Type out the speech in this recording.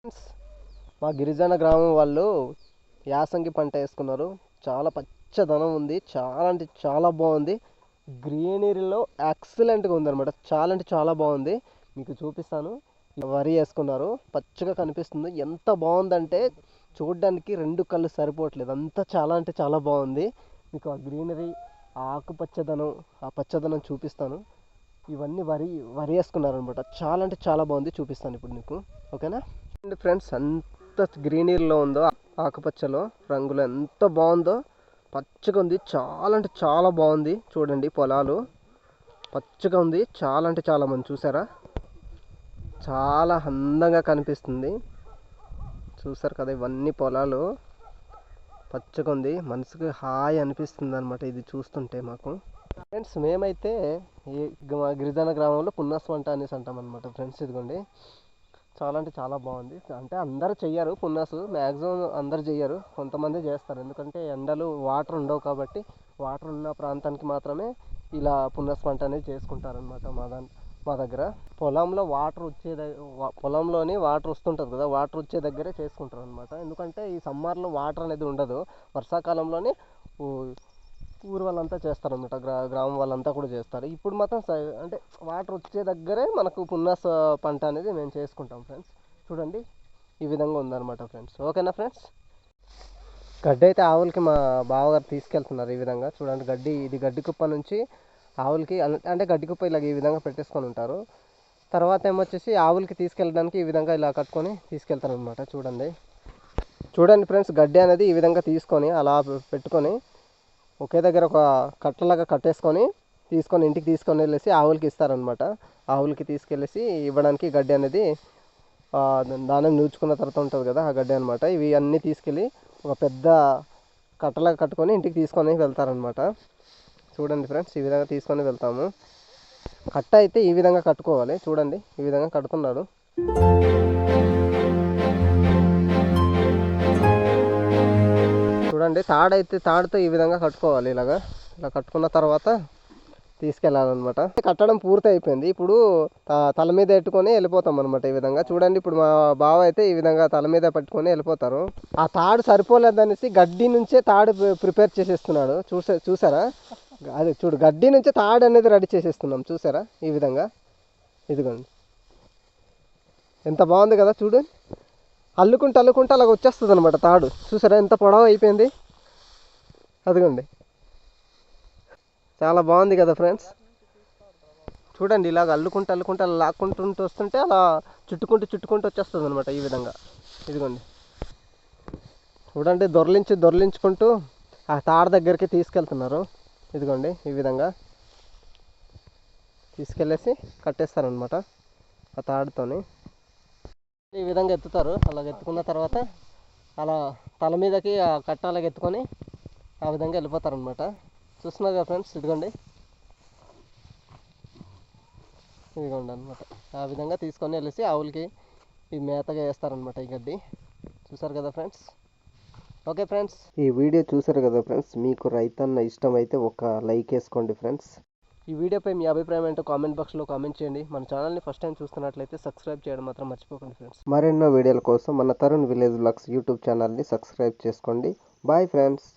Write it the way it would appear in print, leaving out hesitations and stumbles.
Friends, మా గిరిజన గ్రామం వాళ్ళు యాసంగి పంట వేసుకున్నారు. చాలా పచ్చదనం ఉంది, చాలా అంటే చాలా బాగుంది. గ్రీనరీలో ఎక్సలెంట్గా ఉందన్నమాట. చాలా అంటే చాలా బాగుంది. మీకు చూపిస్తాను. వరి వేసుకున్నారు, పచ్చగా కనిపిస్తుంది. ఎంత బాగుందంటే చూడడానికి రెండు కళ్ళు సరిపోవట్లేదు, అంతా చాలా అంటే చాలా బాగుంది. మీకు ఆ గ్రీనరీ, ఆ ఆకుపచ్చదనం, ఆ పచ్చదనం చూపిస్తాను. ఇవన్నీ వరి వరి వేసుకున్నారు అనమాట. చాలా అంటే చాలా బాగుంది, చూపిస్తాను ఇప్పుడు నీకు. ఓకేనా ఫ్రెండ్స్, ఎంత గ్రీనరీలో ఉందో, ఆకుపచ్చలో రంగులో ఎంత బాగుందో, పచ్చగా ఉంది. చాలా అంటే చాలా బాగుంది. చూడండి, పొలాలు పచ్చగా ఉంది. చాలా అంటే చాలా మంది చూసారా, చాలా అందంగా కనిపిస్తుంది. చూసారు కదా, ఇవన్నీ పొలాలు పచ్చగా ఉంది. మనసుకి హాయి అనిపిస్తుంది అనమాట ఇది చూస్తుంటే మాకు. ఫ్రెండ్స్, మేమైతే ఈ మా గిరిజన గ్రామంలో పున్నస్ వంట అనేసి అంటాం అనమాట. ఫ్రెండ్స్, ఇదిగోండి, చాలా అంటే చాలా బాగుంది. అంటే అందరూ చెయ్యరు పున్నాసు, మ్యాక్సిమం అందరు చెయ్యరు, కొంతమంది చేస్తారు. ఎందుకంటే ఎండలు వాటర్ ఉండవు కాబట్టి, వాటర్ ఉన్న ప్రాంతానికి మాత్రమే ఇలా పున్నస్ పంట అనేది చేసుకుంటారనమాట. మా దగ్గర పొలంలో వాటర్ పొలంలోని వాటర్ వస్తుంటుంది కదా, వాటర్ వచ్చే దగ్గరే చేసుకుంటారు అనమాట. ఎందుకంటే ఈ సమ్మర్లో వాటర్ అనేది ఉండదు, వర్షాకాలంలోనే ఊరు వాళ్ళంతా చేస్తారనమాట. గ్రామం వాళ్ళంతా కూడా చేస్తారు. ఇప్పుడు మాత్రం అంటే వాటర్ వచ్చే దగ్గరే మనకు పున్నాస పంట అనేది మేము చేసుకుంటాం. ఫ్రెండ్స్, చూడండి, ఈ విధంగా ఉందన్నమాట. ఫ్రెండ్స్, ఓకేనా ఫ్రెండ్స్. గడ్డి అయితే ఆవులకి మా బావగారు తీసుకెళ్తున్నారు. ఈ విధంగా చూడండి, ఇది గడ్డి కుప్ప నుంచి ఆవులకి, అంటే గడ్డి కుప్ప ఇలాగ ఈ విధంగా పెట్టేసుకొని ఉంటారు. తర్వాత ఏమొచ్చేసి ఆవులకి తీసుకెళ్ళడానికి ఈ విధంగా ఇలా కట్టుకొని తీసుకెళ్తారు అనమాట. చూడండి ఫ్రెండ్స్, గడ్డి అనేది ఈ విధంగా తీసుకొని అలా పెట్టుకొని ఒకే దగ్గర ఒక కట్టలాగా కట్టేసుకొని తీసుకొని ఇంటికి తీసుకొని వెళ్ళేసి ఆవులకి ఇస్తారనమాట. ఆవులకి తీసుకెళ్ళేసి ఇవ్వడానికి గడ్డి అనేది దానం నూచుకున్న తర్వాత ఉంటుంది కదా, ఆ గడ్డి అనమాట. ఇవి అన్నీ తీసుకెళ్ళి ఒక పెద్ద కట్టలాగా కట్టుకొని ఇంటికి తీసుకొని వెళ్తారనమాట. చూడండి ఫ్రెండ్స్, ఈ విధంగా తీసుకొని వెళ్తాము. కట్ట అయితే ఈ విధంగా కట్టుకోవాలి. చూడండి, ఈ విధంగా కడుతున్నాడు. చూడండి, తాడుతో ఈ విధంగా కట్టుకోవాలి. ఇలా కట్టుకున్న తర్వాత తీసుకెళ్ళాలన్నమాట. కట్టడం పూర్తి అయిపోయింది. ఇప్పుడు తల మీద పెట్టుకొని వెళ్ళిపోతాం అనమాట. ఈ విధంగా చూడండి, ఇప్పుడు మా బావ అయితే ఈ విధంగా తల మీద పెట్టుకొని వెళ్ళిపోతారు. ఆ తాడు సరిపోలేదనేసి గడ్డి నుంచే తాడు ప్రిపేర్ చేసేస్తున్నాడు. చూసారా, అది చూడు, గడ్డి నుంచే తాడు అనేది రెడీ చేసేస్తున్నాం. చూసారా, ఈ విధంగా. ఇదిగోండి, ఎంత బాగుంది కదా, చూడు, అల్లుకుంటూ అలాగ వచ్చేస్తుంది అనమాట తాడు. చూసారా, ఎంత పొడవు అయిపోయింది. అదిగోండి, చాలా బాగుంది కదా ఫ్రెండ్స్. చూడండి, ఇలాగ అల్లుకుంటూ అలా లాక్కుంటూ వస్తుంటే అలా చుట్టుకుంటూ వచ్చేస్తుంది అనమాట. ఈ విధంగా, ఇదిగోండి, చూడండి, దొర్లించుకుంటూ ఆ తాడు దగ్గరికి తీసుకెళ్తున్నారు. ఇదిగోండి, ఈ విధంగా తీసుకెళ్ళేసి కట్టేస్తారనమాట ఆ తాడుతోని. ఈ విధంగా ఎత్తుతారు. అలాగ ఎత్తుకున్న తర్వాత అలా తల మీదకి ఆ కట్ట అలాగ ఎత్తుకొని ఆ విధంగా వెళ్ళిపోతారనమాట. చూస్తున్నారు కదా ఫ్రెండ్స్, ఇదిగోండి అనమాట. ఆ విధంగా తీసుకొని వెళ్ళేసి ఆవులకి ఈ మేతగా వేస్తారనమాట, ఈ గడ్డి. చూసారు కదా ఫ్రెండ్స్. ఓకే ఫ్రెండ్స్, ఈ వీడియో చూసారు కదా ఫ్రెండ్స్. మీకు రైతన్న ఇష్టం అయితే ఒక లైక్ వేసుకోండి ఫ్రెండ్స్. ఈ వీడియోపై మీ అభిప్రాయం ఏంటో కామెంట్ బాక్స్లో కామెంట్ చేయండి. మన ఛానల్ని ఫస్ట్ టైం చూస్తున్నట్లయితే సబ్స్క్రైబ్ చేయడం మాత్రం మర్చిపోకండి ఫ్రెండ్స్. మరెన్నో వీడియోల కోసం మన తరుణ్ విలేజ్ వ్లాగ్స్ యూట్యూబ్ ఛానల్ని సబ్స్క్రైబ్ చేసుకోండి. Bye friends.